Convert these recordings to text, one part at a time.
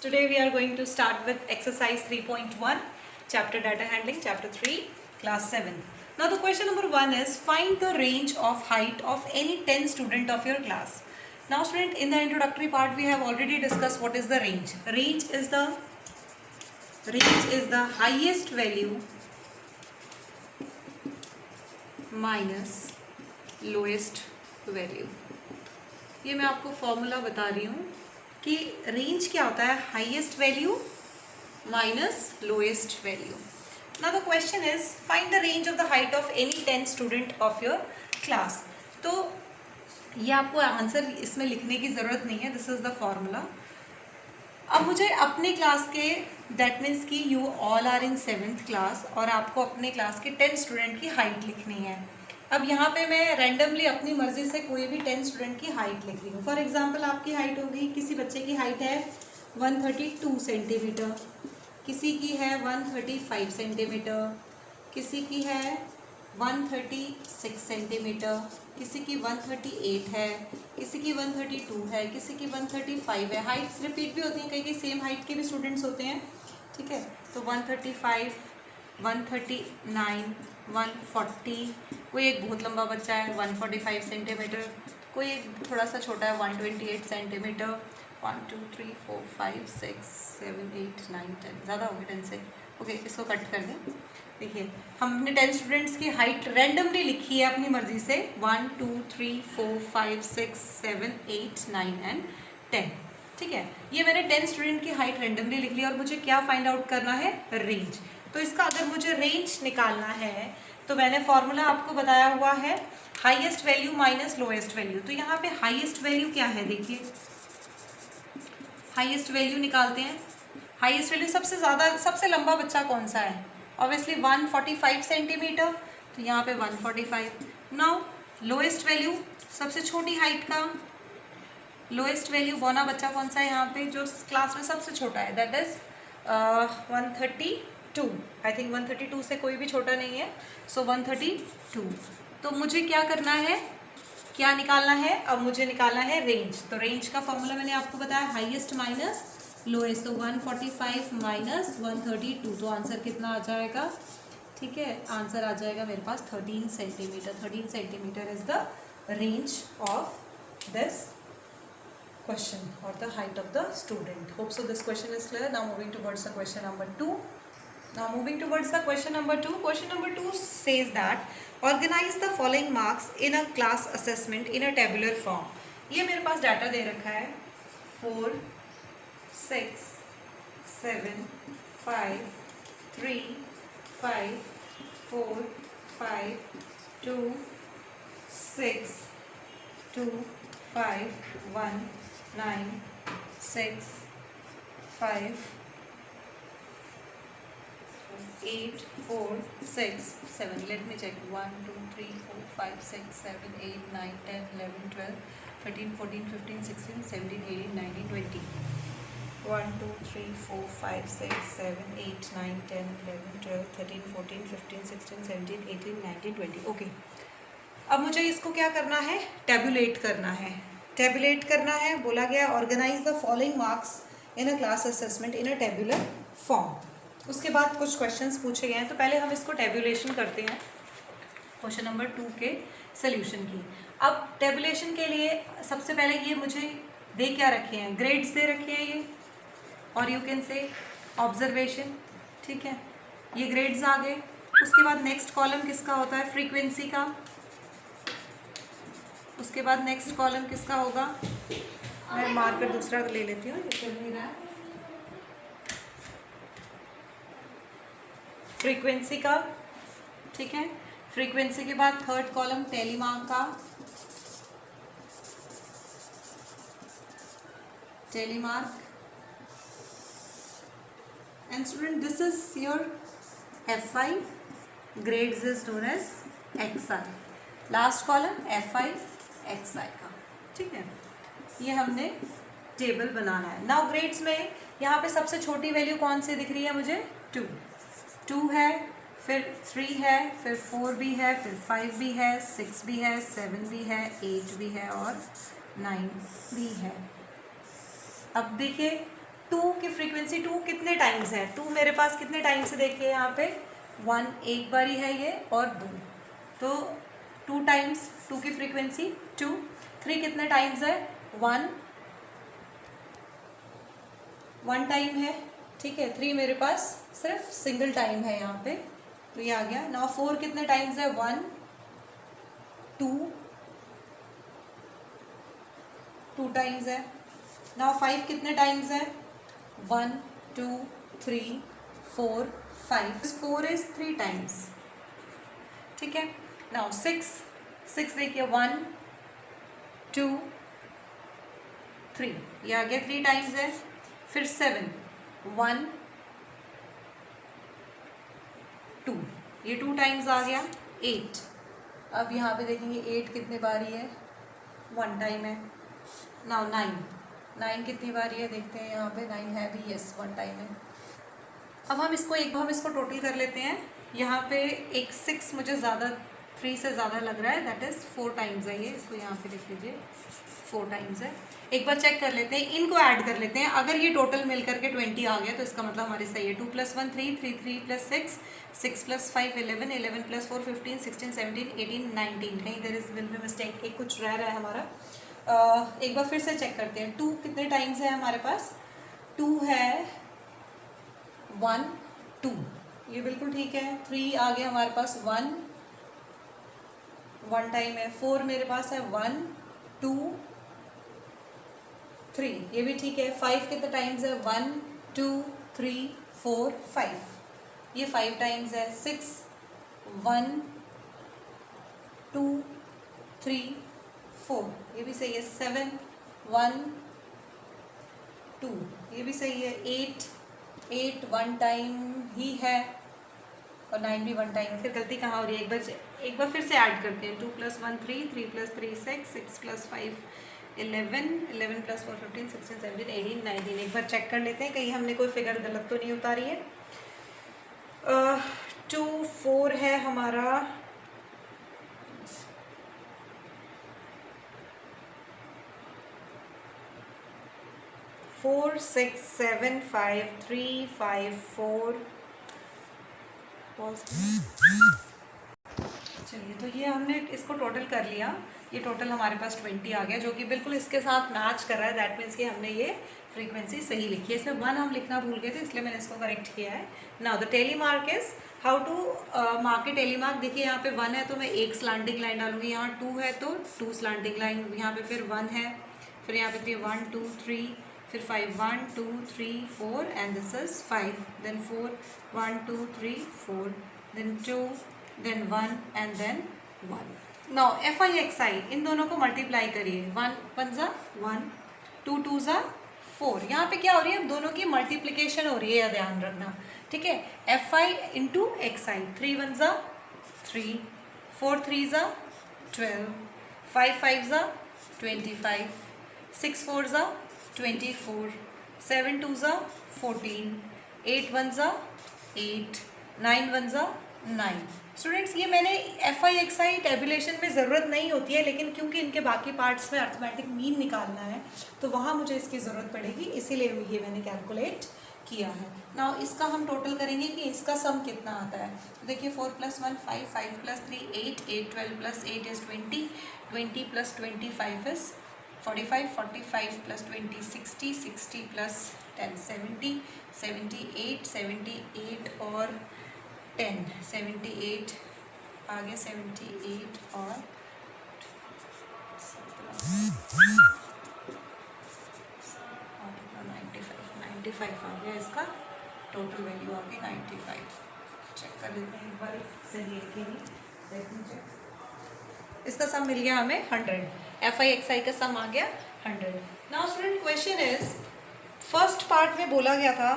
Today we are going to start with exercise 3.1, chapter data handling, chapter 3, class 7. Now the question number 1 is find the range of height of any 10 student of your class. Now student, in the introductory part we have already discussed what is the range. Range is the highest value minus lowest value. ये मैं आपको formula बता रही हूँ कि range क्या होता है, highest value minus lowest value. Now the question is find the range of the height of any 10 student of your class. तो ये आपको आंसर इसमें लिखने की ज़रूरत नहीं है, दिस इज़ द फॉर्मूला. अब मुझे अपने क्लास के, दैट मीन्स कि you all are in 7th class और आपको अपने क्लास के 10 स्टूडेंट की हाइट लिखनी है. अब यहाँ पे मैं रैंडमली अपनी मर्जी से कोई भी 10 स्टूडेंट की हाइट लिख रही हूँ. फॉर एग्जांपल आपकी हाइट होगी, किसी बच्चे की हाइट है 132 सेंटीमीटर, किसी की है 135 सेंटीमीटर, किसी की है 136 सेंटीमीटर, किसी की 138 है, किसी की 132 है, किसी की 135 है. हाइट्स रिपीट भी होती हैं, कई सेम हाइट के भी स्टूडेंट्स होते हैं. ठीक है, तो 135, 139, 140, कोई एक बहुत लंबा बच्चा है 145 सेंटीमीटर, कोई एक थोड़ा सा छोटा है 128 सेंटीमीटर. 1 2 3 4 5 6 7 8 9 10, ज़्यादा हो गया 10 से. ओके, इसको कट कर दें. देखिए, हम अपने 10 स्टूडेंट्स की हाइट रैंडमली लिखी है अपनी मर्जी से 1 2 3 4 5 6 7 8 9 एंड 10. ठीक है, ये मैंने 10 स्टूडेंट की हाइट रैंडमली लिख ली और मुझे क्या फाइंड आउट करना है, रेंज. तो इसका अगर मुझे रेंज निकालना है तो मैंने फॉर्मूला आपको बताया हुआ है highest value minus lowest value. तो यहाँ पे हाईएस्ट वैल्यू क्या है, देखिए हाईएस्ट वैल्यू निकालते हैं. हाईएस्ट वैल्यू सबसे लंबा बच्चा कौन सा है, ऑब्वियसली 145 सेंटीमीटर, तो यहाँ पे 145. नाउ लोएस्ट वैल्यू, सबसे छोटी हाइट का लोएस्ट वैल्यू बौना बच्चा कौन सा है यहाँ पे, जो क्लास में सबसे छोटा है, दैट इज 132. आई थिंक 132 से कोई भी छोटा नहीं है, सो 132. तो मुझे क्या करना है, क्या निकालना है, अब मुझे निकालना है रेंज. तो रेंज का फॉर्मूला मैंने आपको बताया हाईएस्ट माइनस लोएस्ट. तो 145 माइनस 132, तो आंसर कितना आ जाएगा. ठीक है, आंसर आ जाएगा मेरे पास 13 centimetre. 13 centimetre is the range of this question or the height of the student. Hope so this question is clear. Now moving towards the question number 2. Now moving towards the question number 2. Question number 2 says that organize the following marks in a class assessment in a tabular form. ये मेरे पास data दे रखा है 4 6 7 5 3 5 4 5 2 6 2 5 1 9 6 5 8 4 6 7. Let me check. 1 2 3 4 5 6 7 8 9 10 11 12 13 14 15 16 17 18 19 20. 1 2 3 4 5 6 7 8 9 10 11 12 13 14 15 16 17 18 19 20. Okay, अब मुझे इसको क्या करना है, टेबुलेट करना है. टेबुलेट करना है, बोला गया organise the following marks in a class assessment in a tabular form. उसके बाद कुछ क्वेश्चंस पूछे गए हैं, तो पहले हम इसको टेबुलेशन करते हैं क्वेश्चन नंबर 2 के सॉल्यूशन की. अब टेबुलेशन के लिए सबसे पहले ये मुझे दे क्या रखे हैं, ग्रेड्स दे रखे हैं ये, और यू कैन से ऑब्जर्वेशन. ठीक है, ये ग्रेड्स आ गए. उसके बाद नेक्स्ट कॉलम किसका होता है, फ्रीक्वेंसी का. उसके बाद नेक्स्ट कॉलम किसका होगा, मैं मार्कर दूसरा ले लेती हूँ, ये चल नहीं रहा है, फ्रीक्वेंसी का. ठीक है, फ्रीक्वेंसी के बाद थर्ड कॉलम टेलीमार्क का. Tally mark and student this is your FI, grades is known as XI. Last column FI XI का. ठीक है, ये हमने टेबल बनाना है. नाउ ग्रेड्स में यहाँ पे सबसे छोटी वैल्यू कौन सी दिख रही है मुझे, 2 है, फिर 3 है, फिर 4 भी है, फिर 5 भी है, 6 भी है, 7 भी है, 8 भी है और 9 भी है. अब देखिए टू की फ्रीक्वेंसी, टू कितने टाइम्स है, टू मेरे पास कितने टाइम्स से देखिए यहाँ पे 1 एक बारी है ये और 2, तो 2 टाइम्स, 2 की फ्रीक्वेंसी 2। 3 कितने टाइम्स है 1 टाइम है, ठीक है। 3 मेरे पास सिर्फ सिंगल टाइम है यहाँ पे, तो ये आ गया। नाउ 4 कितने टाइम्स है 1 2 टाइम्स है। नाउ 5 कितने टाइम्स है 1 2 3 4 5, 4 इज 3 टाइम्स, ठीक है। नाउ 6 देखिए 1 2 3, ये आ गया 3 टाइम्स है। फिर 7 1 2, ये 2 टाइम्स आ गया। 8, अब यहाँ पे देखेंगे 8 कितने बारी है 1 टाइम है। नाउ 9 कितनी बारी है देखते हैं यहाँ पे, 9 है भी, यस 1 टाइम है। अब हम इसको टोटल कर लेते हैं। यहाँ पे एक 6 मुझे ज़्यादा 3 से ज़्यादा लग रहा है, दैट इज़ 4 टाइम्स है ये, इसको यहाँ पे लिख लीजिए 4 टाइम्स है। एक बार चेक कर लेते हैं, इनको ऐड कर लेते हैं। अगर ये टोटल मिल करके 20 आ गया तो इसका मतलब हमारे सही है। 2 + 1 3, 3 + 6, 6 + 5 11, 11 + 4 15, 16 17 18 19, कहीं there is will be mistake, एक कुछ रह रहा है हमारा। एक बार फिर से चेक करते हैं। 2 कितने टाइम्स है हमारे पास, 2 है 1 2, ये बिल्कुल ठीक है। 3 आ गया हमारे पास 1 टाइम है। 4 मेरे पास है 1 2 3, ये भी ठीक है। 5 कितने टाइम्स है 1 2 3 4 5, ये 5 टाइम्स है। 6 1 2 3 4, ये भी सही है। 7 1 2, ये भी सही है। 8 1 टाइम ही है और 9 भी 1 टाइम है। फिर गलती कहाँ हो रही है, एक बार फिर से ऐड करते हैं। 2 + 1 3, 3 + 3 6, 6 + 5 11, 11 + 4 15 16 17 18 19, एक बार चेक कर लेते हैं कहीं हमने कोई फिगर गलत तो नहीं उतारी है। 2 4 है हमारा, 4 6 7 5 3 5 4। चलिए, तो ये हमने इसको टोटल कर लिया, ये टोटल हमारे पास 20 आ गया, जो कि बिल्कुल इसके साथ मैच कर रहा है। दैट मीन्स कि हमने ये फ्रीक्वेंसी सही लिखी है। इसमें 1 हम लिखना भूल गए थे, इसलिए मैंने इसको करेक्ट किया है। Now the tally mark is how to mark a tally mark. देखिए यहाँ पे 1 है तो मैं एक स्लांटिंग लाइन डालूंगी, यहाँ 2 है तो 2 स्लांटिंग लाइन, यहाँ पे फिर 1 है, फिर यहाँ पे 3 1 2 3, फिर 5 1 2 3 4 and this is 5, then 4 1 2 3 4, then 2, then 1 and then 1। Now FI इन दोनों को मल्टीप्लाई करिए। 1 1 ज़ा 1, 2 2 ज़ा 4, यहाँ पे क्या हो रही है, अब दोनों की मल्टीप्लिकेशन हो रही है, यह ध्यान रखना, ठीक है। FI × XI, 3 1 ज़ा 3, 4 3 ज़ा 12, 5 5 ज़ा 25, 6 4 ज़ा 24, 7 2 ज़ा 14, 8 1 ज़ा 8, 9 1 ज़ा 9। स्टूडेंट्स, ये मैंने FI टेबुलेशन में ज़रूरत नहीं होती है, लेकिन क्योंकि इनके बाकी पार्ट्स में अर्थमेटिक मीन निकालना है तो वहाँ मुझे इसकी ज़रूरत पड़ेगी, इसीलिए ये मैंने कैलकुलेट किया है। नाउ इसका हम टोटल करेंगे कि इसका सम कितना आता है। तो देखिए 4 + 1 5, 5 + 3 8, 8 12 + 8 is 20, 20 + 25 is 45, 45 + 20 60, 60 + 10 70, 78, 78 और 10 78, आगे 78 और 95 आ गया, इसका टोटल वैल्यू आ गई 95। चेक कर लेते हैं एक बार, सही है कि नहीं। इसका सम मिल गया हमें 100, FI का सम आ गया 100। Now student, question is, first part में बोला गया था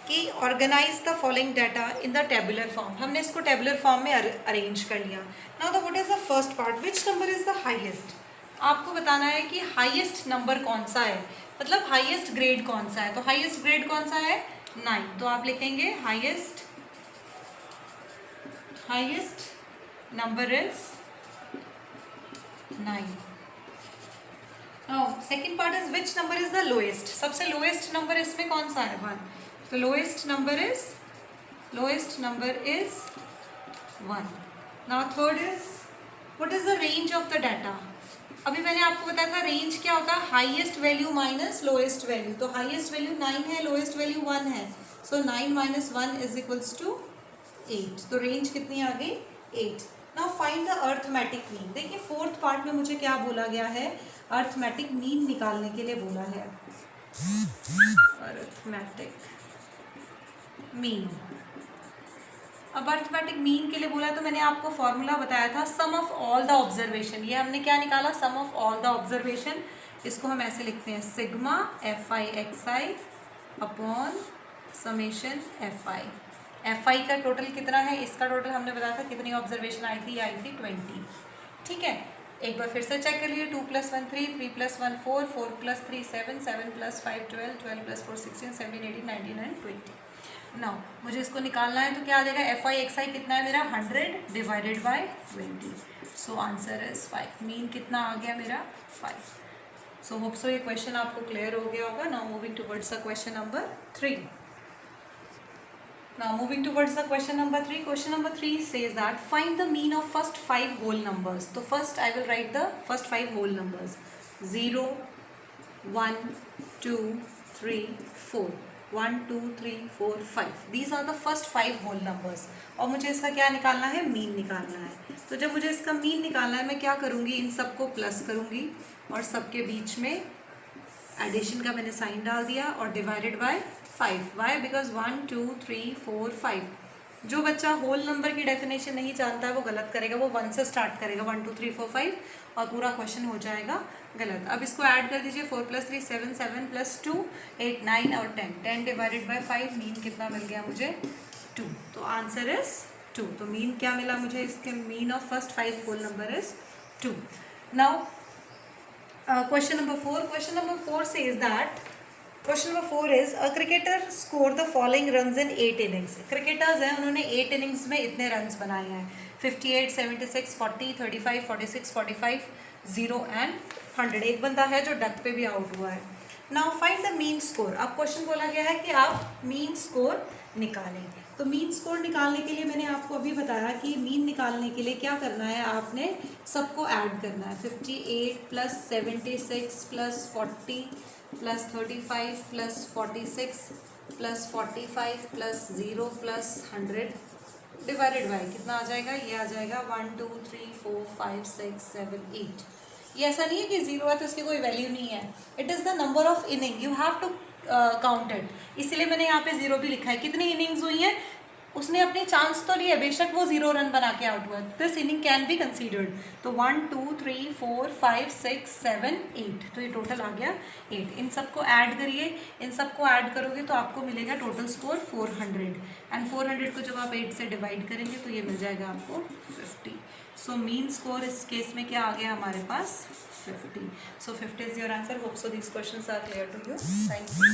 कि organise the following data in the tabular form. हमने इसको टेबुलर फॉर्म में अरेंज कर लिया। Now the what is the first part, which number is the highest. आपको बताना है कि हाईएस्ट नंबर कौन सा है, मतलब हाईएस्ट ग्रेड कौन सा है। तो हाईएस्ट ग्रेड कौन सा है 9, तो आप लिखेंगे highest number is 9। Second part is which number is the lowest, सबसे लोएस्ट नंबर इसमें कौन सा है? 1. तो lowest number is 1. Now third is what is the range of the data. अभी मैंने आपको बताया था रेंज क्या होता है, highest value minus lowest value. तो हाईएस्ट वैल्यू 9 है, लोएस्ट वैल्यू 1 है. सो 9 माइनस 1 इज इक्वल्स टू 8. तो रेंज कितनी आ गई? 8. Now find the arithmetic mean. देखिए फोर्थ पार्ट में मुझे क्या बोला गया है, अर्थमेटिक मीन निकालने के लिए बोला है. Arithmetic mean. अब अर्थमेटिक मीन के लिए बोला तो मैंने आपको फॉर्मूला बताया था, सम ऑफ ऑल द ऑब्जर्वेशन. ये हमने क्या निकाला? सम ऑफ ऑल द ऑब्जर्वेशन. इसको हम ऐसे लिखते हैं, sigma fi xi upon summation fi. fi का टोटल कितना है? इसका टोटल हमने बताया था कितनी ऑब्जर्वेशन आई थी? 20. ठीक है, एक बार फिर से चेक कर लिए. 2 + 1 3, 3 + 1 4, 4 + 3 7, 7 + 5 12, 12 + 4 16, 17 18 19 and 20. नाउ मुझे इसको निकालना है तो क्या आ जाएगा? fi xi कितना है मेरा? 100 divided by 20. So answer is 5. Mean कितना आ गया मेरा? 5. सो होप सो ये क्वेश्चन आपको क्लियर हो गया होगा. Now moving towards the question number 3. Now moving towards the question number 3. Question number 3 says that find the mean of first 5 whole numbers. So first I will write the first 5 whole numbers. 0, 1, 2, 3, 4. 1 2 3 4 5. These are the first 5 whole numbers. और मुझे इसका क्या निकालना है? Mean निकालना है. तो जब मुझे इसका मीन निकालना है मैं क्या करूँगी? इन सबको प्लस करूँगी और सबके बीच में एडिशन का मैंने साइन डाल दिया और डिवाइडेड बाय 5. वाई? बिकॉज 1 2 3 4 5. जो बच्चा होल नंबर की डेफिनेशन नहीं जानता है वो गलत करेगा, वो 1 से स्टार्ट करेगा, 1 2 3 4 5 और पूरा क्वेश्चन हो जाएगा गलत. अब इसको ऐड कर दीजिए. 4 + 3 7, 7 + 2 8 9 और 10. 10 डिवाइडेड बाय 5. मीन कितना मिल गया मुझे? 2. तो आंसर इज 2. तो मीन क्या मिला मुझे? इसके mean of first 5 whole number is 2. Now question number 4. Question number 4 says that question number 4 is a cricketer scored the following runs in 8 innings. Cricketers हैं, उन्होंने 8 innings में इतने रन्स बनाए हैं. 58 76 40 35 46 45 0 and 100. एक बंदा है जो डक पे भी आउट हुआ है. Now find the mean score. अब क्वेश्चन बोला गया है कि आप मीन स्कोर निकालें. तो मीन स्कोर निकालने के लिए मैंने आपको अभी बताया कि मीन निकालने के लिए क्या करना है, आपने सबको ऐड करना है. 58 + 76 + 40 + 35 + 46 + 45 + 0 + 100 डिवाइडेड बाय कितना आ जाएगा? ये आ जाएगा 1 2 3 4 5 6 7 8. ये ऐसा नहीं है कि 0 है तो इसकी कोई वैल्यू नहीं है. It is the number of inning, you have to counted. इसलिए मैंने यहाँ पे 0 भी लिखा है. कितनी इनिंग्स हुई हैं? उसने अपनी चांस तो लिए, बेशक वो 0 रन बना के आउट हुआ. This inning can be considered. तो 1 2 3 4 5 6 7 8. तो ये टोटल आ गया 8. इन सबको ऐड करिए. इन सबको ऐड करोगे तो आपको मिलेगा टोटल स्कोर 400. एंड 400 को जब आप 8 से डिवाइड करेंगे तो ये मिल जाएगा आपको 50. सो मीन स्कोर इस केस में क्या आ गया हमारे पास? 50. So 50 is your answer. Hope so these questions are clear to you. Thank you.